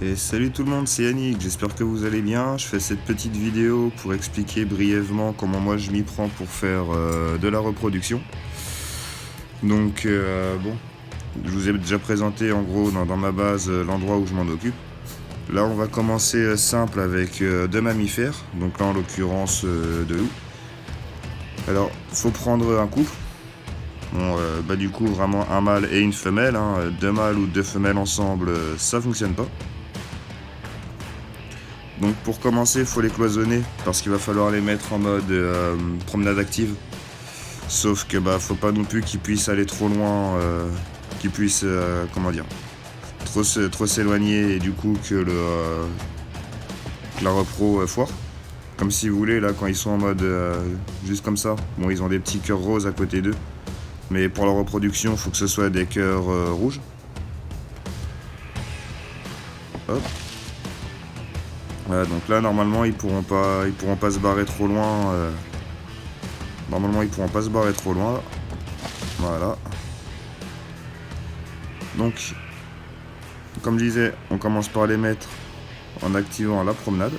Et salut tout le monde, c'est Yannick, j'espère que vous allez bien. Je fais cette petite vidéo pour expliquer brièvement comment moi je m'y prends pour faire de la reproduction. Donc bon, je vous ai déjà présenté en gros dans ma base l'endroit où je m'en occupe. Là on va commencer simple avec deux mammifères, donc là en l'occurrence deux loups. Alors faut prendre un couple. Bon, du coup vraiment un mâle et une femelle, hein. Deux mâles ou deux femelles ensemble ça fonctionne pas. Donc pour commencer, il faut les cloisonner parce qu'il va falloir les mettre en mode promenade active. Sauf que faut pas non plus qu'ils puissent aller trop loin, qu'ils puissent comment dire, trop s'éloigner et du coup que la repro foire. Comme si vous voulez là quand ils sont en mode juste comme ça. Bon, ils ont des petits cœurs roses à côté d'eux, mais pour la reproduction, il faut que ce soit des cœurs rouges. Hop. Voilà, donc là normalement ils pourront pas se barrer trop loin. Normalement ils pourront pas se barrer trop loin. Voilà. Donc, comme je disais, on commence par les mettre en activant la promenade.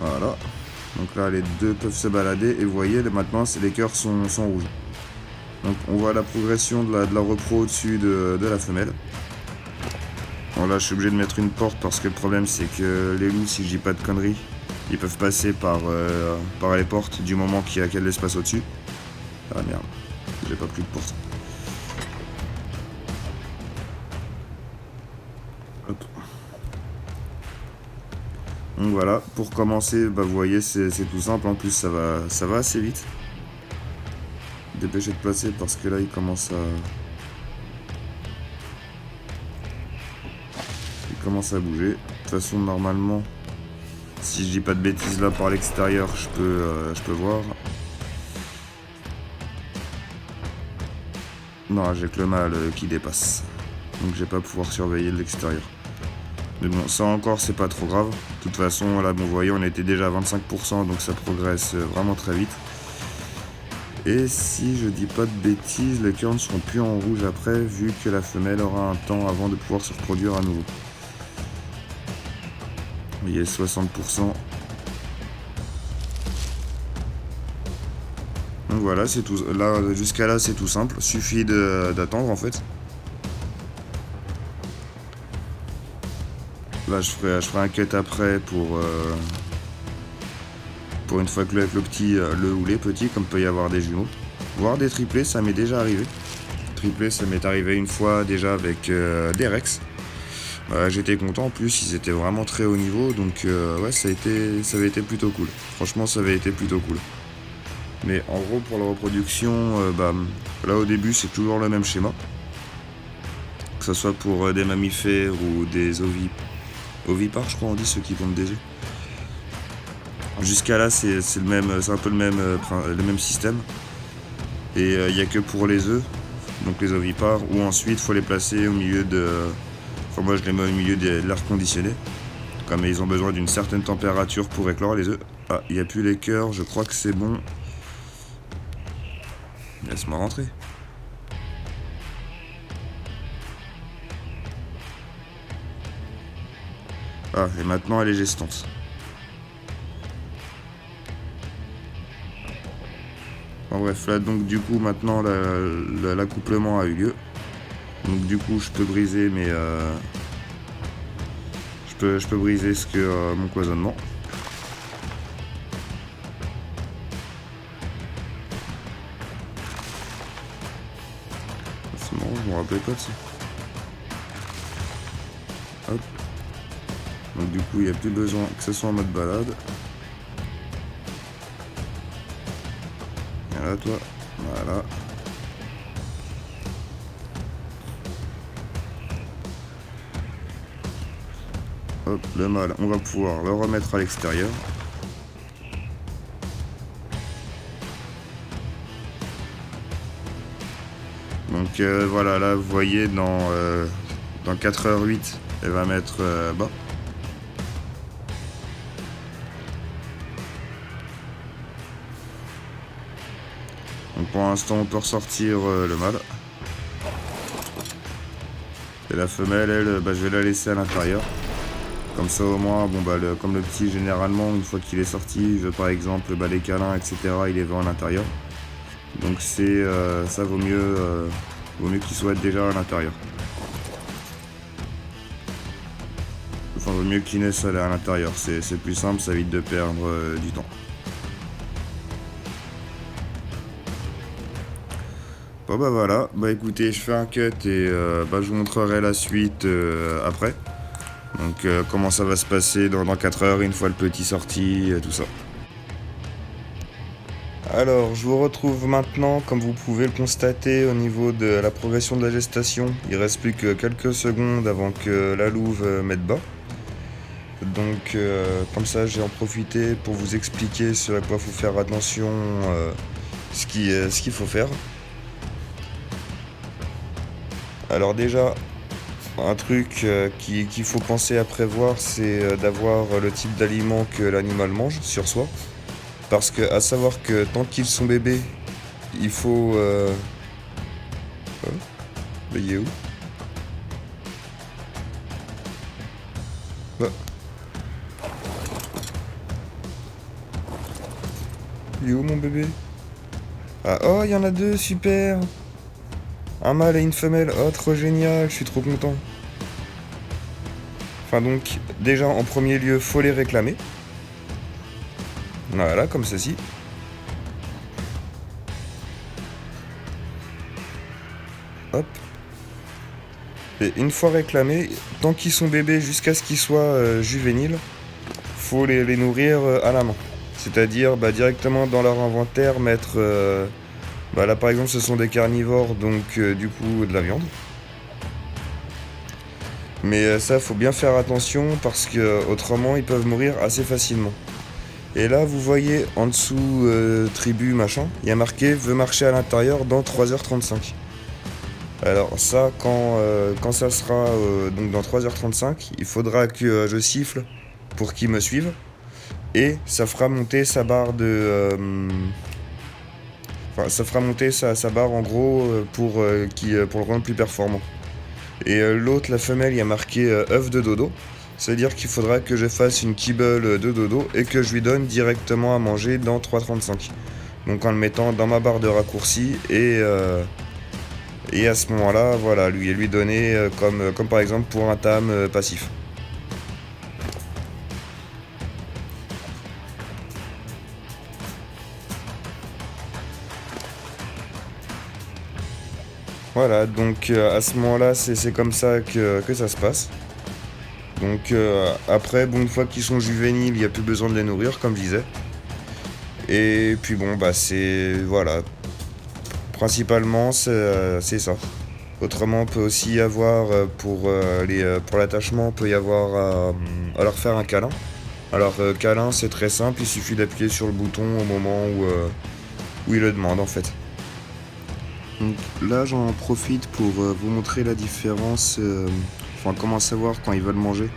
Voilà. Donc là, les deux peuvent se balader et vous voyez, maintenant, les cœurs sont rouges. Donc on voit la progression de la repro au-dessus de la femelle. Bon là, je suis obligé de mettre une porte parce que le problème, c'est que les loups, si je dis pas de conneries, ils peuvent passer par les portes du moment qu'il y a de l'espace au-dessus. Ah merde, j'ai pas pris de porte. Hop. Donc voilà, pour commencer, vous voyez, c'est tout simple. En plus, ça va assez vite. Dépêchez de placer parce que là, il commence à bouger. De toute façon, normalement, si je dis pas de bêtises là par l'extérieur, je peux voir. Non, j'ai que le mâle qui dépasse. Donc, je vais pas pouvoir surveiller de l'extérieur. Mais bon, ça encore, c'est pas trop grave. De toute façon, là, bon, vous voyez, on était déjà à 25%, donc ça progresse vraiment très vite. Et si je dis pas de bêtises, les cœurs ne seront plus en rouge après, vu que la femelle aura un temps avant de pouvoir se reproduire à nouveau. Vous voyez, 60%. Donc voilà, c'est tout. Là, jusqu'à là, c'est tout simple. Suffit d'attendre en fait. Là, je ferai un cut après pour une fois que le petit, le ou les petits, comme peut y avoir des jumeaux. Voire des triplés, ça m'est déjà arrivé. Triplé, ça m'est arrivé une fois déjà avec des Rex. J'étais content, en plus ils étaient vraiment très haut niveau, donc ouais, ça avait été plutôt cool. Franchement, ça avait été plutôt cool. Mais en gros, pour la reproduction, là au début, c'est toujours le même schéma. Que ce soit pour des mammifères ou des ovipares, je crois on dit, ceux qui pondent des œufs. Jusqu'à là, c'est un peu le même système. Et il n'y a que pour les œufs, donc les ovipares, où ensuite il faut les placer au milieu de. Enfin, moi je les mets au milieu de l'air conditionné. Comme ils ont besoin d'une certaine température pour éclore les œufs. Ah, il n'y a plus les cœurs, je crois que c'est bon. Laisse-moi rentrer. Ah, et maintenant elle est gestante. Bon, bref, là donc du coup maintenant l'accouplement a eu lieu. Donc du coup je peux briser mes... je peux briser mon cloisonnement. C'est marrant, je me rappelais pas de ça. Hop. Donc du coup il n'y a plus besoin que ce soit en mode balade. Viens là toi. Voilà. Hop, le mâle, on va pouvoir le remettre à l'extérieur. Donc voilà, là vous voyez dans 4h08, elle va mettre bas. Donc pour l'instant on peut ressortir le mâle. Et la femelle, elle, je vais la laisser à l'intérieur. Comme ça au moins, comme le petit généralement, une fois qu'il est sorti, par exemple les câlins, etc., il les veut à l'intérieur. Donc ça vaut mieux qu'il soit déjà à l'intérieur. Enfin, vaut mieux qu'il naisse à l'intérieur, c'est plus simple, ça évite de perdre du temps. Bon voilà, écoutez, je fais un cut et je vous montrerai la suite après. Donc comment ça va se passer dans 4 heures, une fois le petit sorti, tout ça. Alors, je vous retrouve maintenant, comme vous pouvez le constater, au niveau de la progression de la gestation. Il reste plus que quelques secondes avant que la louve mette bas. Donc, comme ça, j'ai en profité pour vous expliquer ce à quoi il faut faire attention, ce qu'il faut faire. Alors déjà, un truc qu'il faut penser à prévoir, c'est d'avoir le type d'aliment que l'animal mange sur soi. Parce que, à savoir que tant qu'ils sont bébés, il faut... il est où? Il est où mon bébé? Ah, oh, il y en a deux, super! Un mâle et une femelle, oh, trop génial, je suis trop content. Enfin donc, déjà en premier lieu, faut les réclamer. Voilà, comme ceci. Hop. Et une fois réclamés, tant qu'ils sont bébés jusqu'à ce qu'ils soient juvéniles, faut les nourrir à la main. C'est-à-dire directement dans leur inventaire mettre... là par exemple ce sont des carnivores, donc du coup de la viande. Mais ça faut bien faire attention parce que autrement ils peuvent mourir assez facilement. Et là vous voyez en dessous tribu machin, il y a marqué veut marcher à l'intérieur dans 3h35. Alors ça quand ça sera donc dans 3h35, il faudra que je siffle pour qu'ils me suivent. Et ça fera monter sa barre de... ça fera monter sa barre en gros pour le rendre plus performant. Et l'autre, la femelle, il y a marqué œuf de dodo. C'est-à-dire qu'il faudra que je fasse une kibble de dodo et que je lui donne directement à manger dans 3,35. Donc en le mettant dans ma barre de raccourci et à ce moment-là, voilà, lui donner comme par exemple pour un tam passif. Voilà, donc à ce moment-là, c'est comme ça que ça se passe. Donc après, une fois qu'ils sont juvéniles, il n'y a plus besoin de les nourrir, comme je disais. Et puis c'est... Voilà. Principalement, c'est ça. Autrement, on peut aussi y avoir, pour l'attachement, on peut y avoir à leur faire un câlin. Alors, câlin, c'est très simple, il suffit d'appuyer sur le bouton au moment où il le demande, en fait. Donc là j'en profite pour vous montrer la différence, comment savoir quand ils veulent manger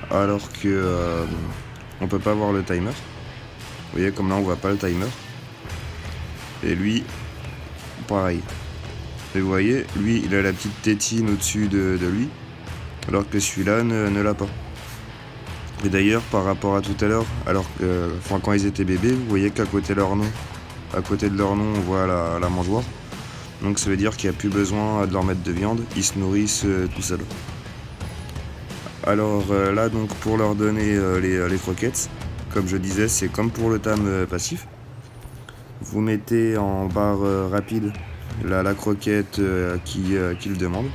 alors que on peut pas voir le timer. Vous voyez comme là on voit pas le timer. Et lui, pareil. Et vous voyez, lui il a la petite tétine au-dessus de lui, alors que celui-là ne l'a pas. Et d'ailleurs par rapport à tout à l'heure, quand ils étaient bébés, vous voyez qu'à côté de leur nom, on voit la mangeoire. Donc ça veut dire qu'il n'y a plus besoin de leur mettre de viande, ils se nourrissent tout seuls. Alors là donc pour leur donner les croquettes, comme je disais c'est comme pour le tam passif. Vous mettez en barre rapide la croquette qu'il demande.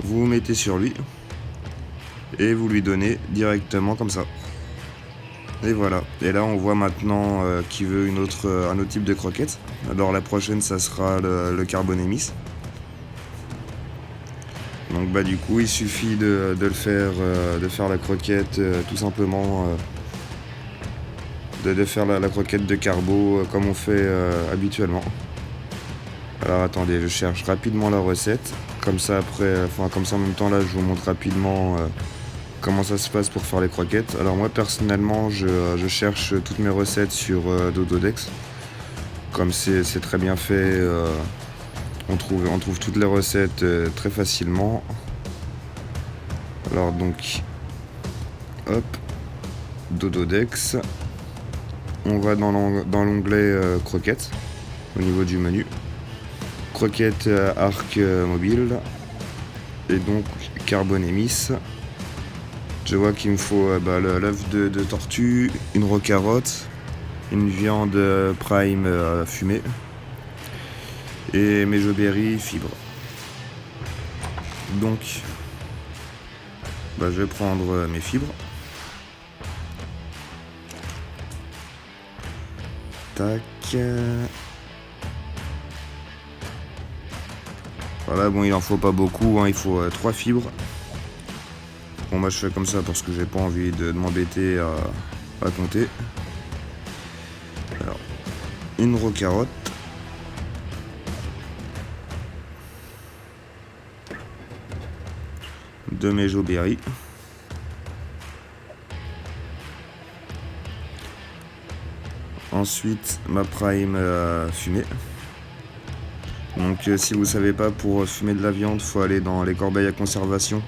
Vous vous mettez sur lui et vous lui donnez directement comme ça. Et voilà, et là on voit maintenant qu'il veut un autre type de croquette. Alors la prochaine ça sera le carbonémis. Donc du coup il suffit de faire la croquette tout simplement, de faire la croquette de carbo comme on fait habituellement. Alors attendez, je cherche rapidement la recette, comme ça après, comme ça en même temps là je vous montre rapidement comment ça se passe pour faire les croquettes. Alors moi personnellement je cherche toutes mes recettes sur Dododex. Comme c'est très bien fait, on trouve toutes les recettes très facilement. Alors donc, hop, Dododex. On va dans l'onglet croquettes au niveau du menu. Croquettes arc mobile. Et donc Carbonémis. Je vois qu'il me faut l'œuf de tortue, une rocarotte, une viande prime fumée et mes berry fibres. Donc je vais prendre mes fibres. Tac. Voilà, bon, il en faut pas beaucoup, hein, il faut 3 fibres. Bon, moi je fais comme ça parce que j'ai pas envie de m'embêter à compter. Alors, une rocarotte. Deux méjo berry. Ensuite, ma prime fumée. Donc si vous savez pas, pour fumer de la viande, faut aller dans les corbeilles à conservation,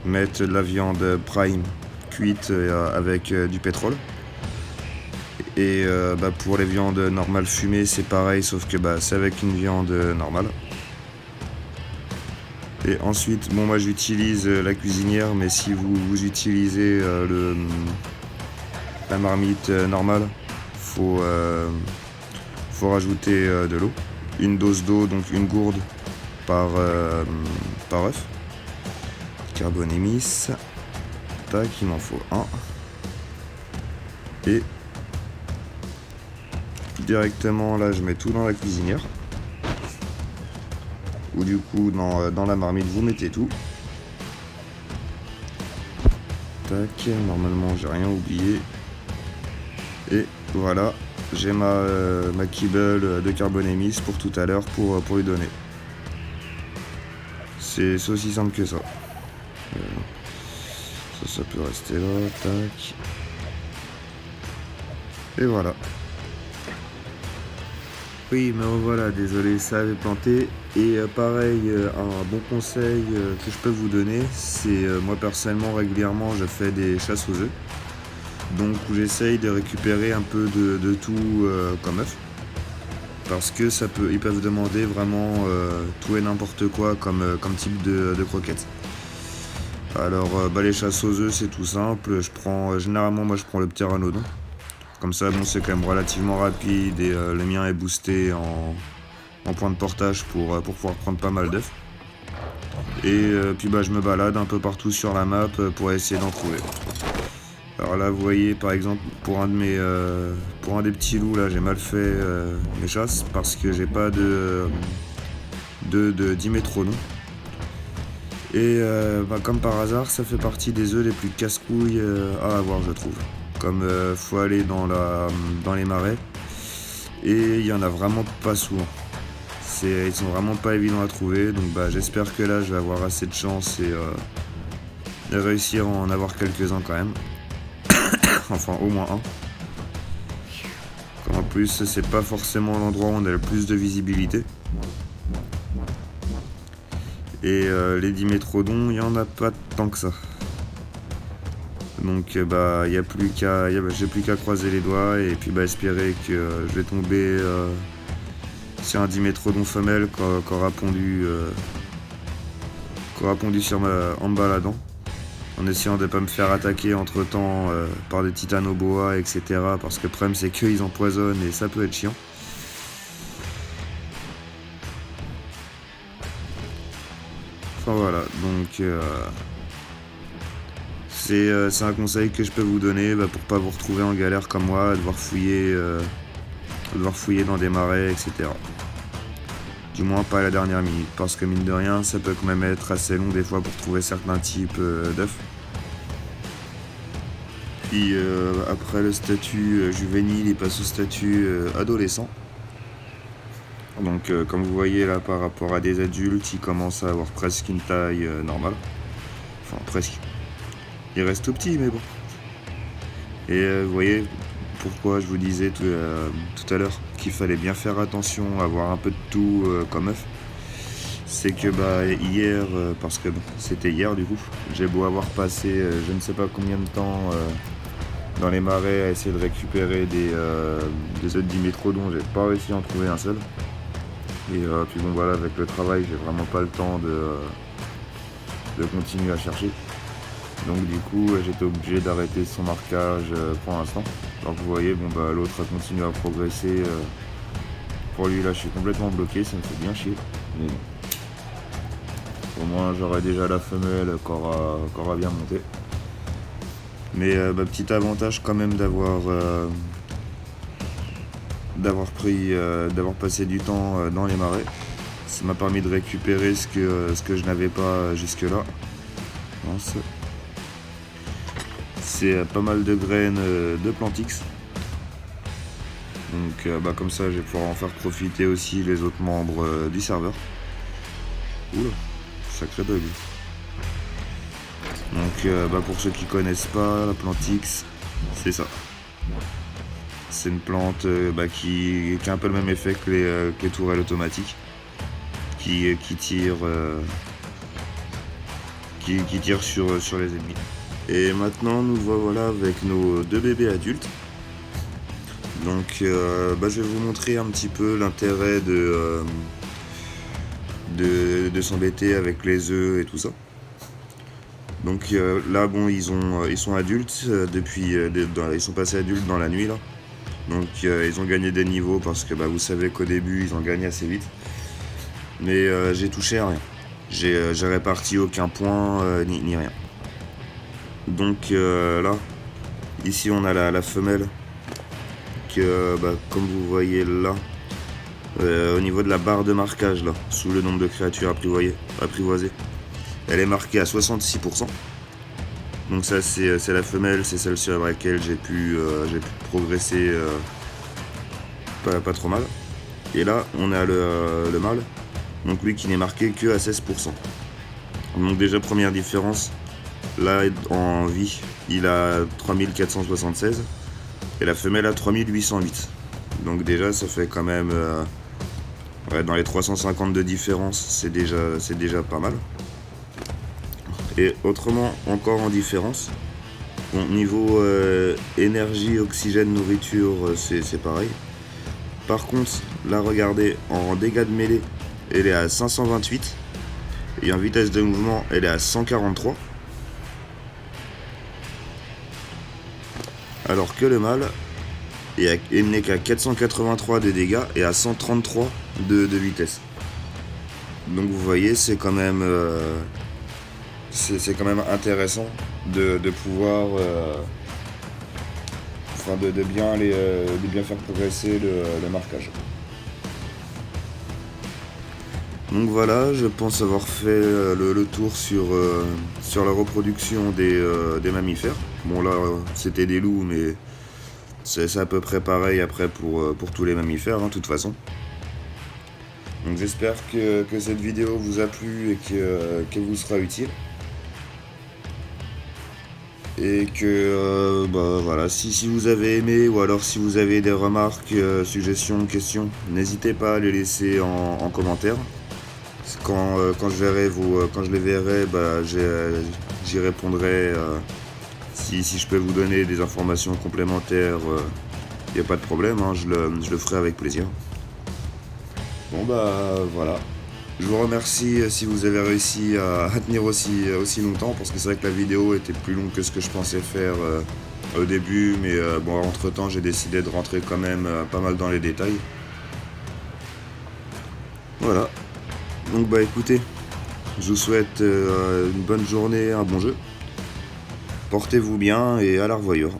mettre de la viande prime cuite avec du pétrole. Et pour les viandes normales fumées, c'est pareil, sauf que c'est avec une viande normale. Et ensuite, bon, moi j'utilise la cuisinière, mais si vous utilisez la marmite normale, faut rajouter de l'eau. Une dose d'eau, donc une gourde par œuf. Carbonémis. Tac, il m'en faut un. Et directement là, je mets tout dans la cuisinière. Ou du coup, dans la marmite, vous mettez tout. Tac, normalement, j'ai rien oublié. Et voilà. J'ai ma kibble de Carbonémis pour tout à l'heure pour lui donner. C'est aussi simple que ça. Ça peut rester là. Tac. Et voilà. Oui, mais voilà, désolé, ça avait planté. Et pareil, un bon conseil que je peux vous donner, c'est moi personnellement, régulièrement, je fais des chasses aux œufs. Donc où j'essaye de récupérer un peu de tout comme œuf. Parce que ils peuvent demander vraiment tout et n'importe quoi comme type de croquettes. Alors les chasses aux œufs, c'est tout simple. Généralement moi je prends le petit ranodon. Comme ça bon, c'est quand même relativement rapide et le mien est boosté en point de portage pour pouvoir prendre pas mal d'œufs. Et puis je me balade un peu partout sur la map pour essayer d'en trouver. Alors là, vous voyez, par exemple, pour un des petits loups, là, j'ai mal fait mes chasses parce que j'ai pas de dimétrodon. Et comme par hasard, ça fait partie des œufs les plus casse-couilles à avoir, je trouve. Comme faut aller dans les marais et il y en a vraiment pas souvent. Ils sont vraiment pas évidents à trouver, donc j'espère que là, je vais avoir assez de chance et réussir à en avoir quelques-uns quand même. Enfin au moins un. Comme en plus c'est pas forcément l'endroit où on a le plus de visibilité. Et les dimétrodons, il y en a pas tant que ça. Donc j'ai plus qu'à croiser les doigts et puis espérer que je vais tomber sur un dimétrodon femelle qui aura pondu en me baladant. En essayant de ne pas me faire attaquer entre temps par des titanoboa, etc. Parce que le problème c'est qu'ils empoisonnent et ça peut être chiant. Enfin voilà, donc c'est un conseil que je peux vous donner pour pas vous retrouver en galère comme moi, à devoir fouiller dans des marais, etc. Du moins pas à la dernière minute, parce que mine de rien, ça peut quand même être assez long des fois pour trouver certains types d'œufs. Puis après le statut juvénile, il passe au statut adolescent. Donc comme vous voyez là, par rapport à des adultes, il commence à avoir presque une taille normale. Enfin presque. Il reste tout petit, mais bon. Et vous voyez pourquoi je vous disais tout à l'heure qu'il fallait bien faire attention à avoir un peu de tout comme œuf. c'est que hier, parce que c'était hier du coup, j'ai beau avoir passé je ne sais pas combien de temps dans les marais à essayer de récupérer des œufs de dimétrodon, j'ai pas réussi à en trouver un seul. Et puis bon voilà, avec le travail, j'ai vraiment pas le temps de continuer à chercher. Donc du coup, j'étais obligé d'arrêter son marquage pour l'instant. Donc vous voyez, l'autre a continué à progresser. Pour lui, là, je suis complètement bloqué, ça me fait bien chier. Mais bon. Au moins, j'aurai déjà la femelle qui aura bien monté. Mais petit avantage quand même d'avoir passé du temps dans les marais. Ça m'a permis de récupérer ce que je n'avais pas jusque là. C'est pas mal de graines de Plantix. Donc comme ça je vais pouvoir en faire profiter aussi les autres membres du serveur. Oula, sacré bug. Donc pour ceux qui connaissent pas, la Plantix, c'est ça. C'est une plante qui a un peu le même effet que les tourelles automatiques, qui tire sur les ennemis. Et maintenant nous voilà avec nos 2 bébés adultes. Donc je vais vous montrer un petit peu l'intérêt de s'embêter avec les œufs et tout ça. Donc là ils sont adultes ils sont passés adultes dans la nuit là. Donc ils ont gagné des niveaux parce que vous savez qu'au début ils ont gagné assez vite. Mais j'ai touché à rien. J'ai réparti aucun point ni rien. Donc là, ici on a la femelle que comme vous voyez là, au niveau de la barre de marquage là, sous le nombre de créatures apprivoisées, elle est marquée à 66%. Donc ça c'est la femelle, c'est celle sur laquelle j'ai pu progresser pas trop mal. Et là on a le mâle, donc lui qui n'est marqué que à 16%. Donc déjà première différence, là en vie il a 3476 et la femelle a 3808. Donc déjà ça fait quand même dans les 350 de différence, c'est déjà pas mal. Et autrement encore en différence, bon, niveau énergie, oxygène, nourriture, c'est pareil. Par contre là regardez, en dégâts de mêlée elle est à 528 et en vitesse de mouvement elle est à 143, alors que le mâle n'est qu'à 483 de dégâts et à 133 de vitesse. Donc vous voyez, c'est quand même intéressant de pouvoir de bien faire progresser le marquage. Donc voilà, je pense avoir fait le tour sur la reproduction des mammifères. Bon là c'était des loups, mais c'est à peu près pareil après pour tous les mammifères de toute façon. Donc j'espère que cette vidéo vous a plu et qu'elle vous sera utile. Et que voilà, si vous avez aimé ou alors si vous avez des remarques, suggestions, questions, n'hésitez pas à les laisser en commentaire. Quand je les verrai, j'y répondrai. Si je peux vous donner des informations complémentaires, il n'y a pas de problème, je le ferai avec plaisir. Bon voilà. Je vous remercie si vous avez réussi à tenir aussi longtemps, parce que c'est vrai que la vidéo était plus longue que ce que je pensais faire au début, mais entre temps j'ai décidé de rentrer quand même pas mal dans les détails. Voilà. Donc écoutez, je vous souhaite une bonne journée, un bon jeu. Portez-vous bien et à la revoyure.